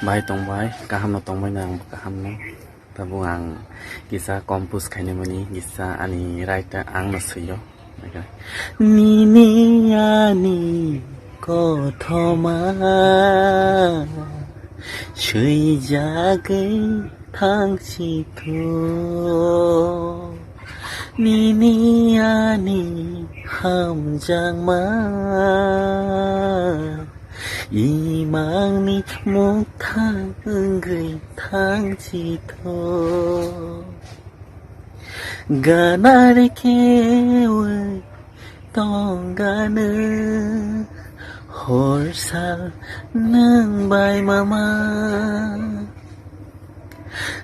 Baik tong baik, kaham na tong baik nang kaham na. Tabu ang gisa kompus kaini mani gisa ani writer ang nasuyo. Ni ni ani ko thoma shui jagai thang chi tho. Ni ni ani ham jang ma 이망니 못한 그 탕지토 가나를 깨워 동가는 홀사는 바이마마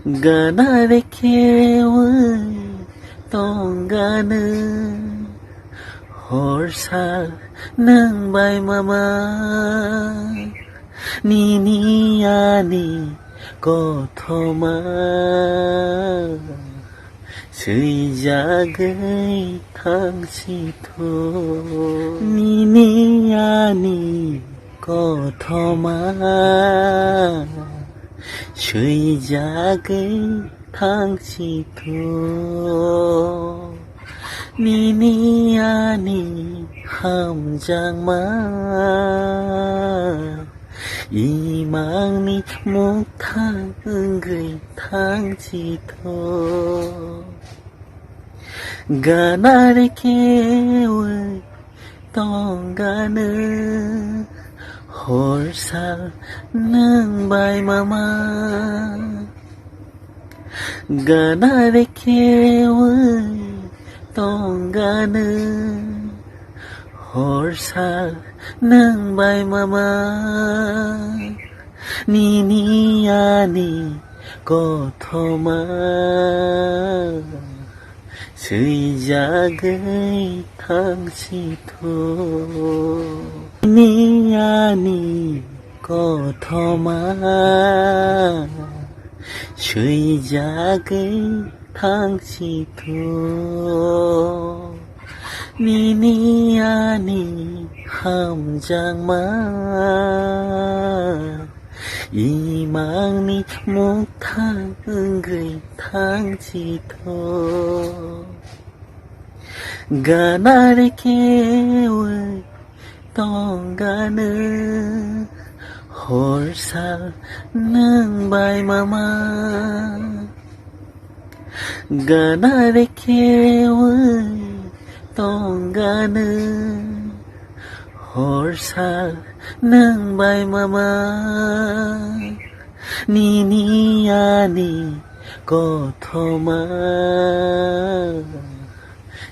가나를 깨워 동가는 홀사 nang bay mama ni ni ani ko thoma sui jagai thang si tho ni ni ani ko thoma sui jagai thang si tho ni ni ani ham jang ma 이망니 못한 그 탕지토 가나를 깨워 동가는 홀사는 바이마마 가나를 깨워 동가는 홀사는 바이마마 니니 아니 고토마 스이작의 탕시토 니니 아니 고토마 스이작의 탕시토 니니 아니 함장마 이망니 못한 그 탕지토 가나를 깨워 동가는 홀사는 바이마마 가나를 깨워 동가는 홀사는 바이마마 니니 아니 고토마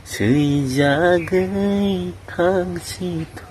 스이작의 탕시토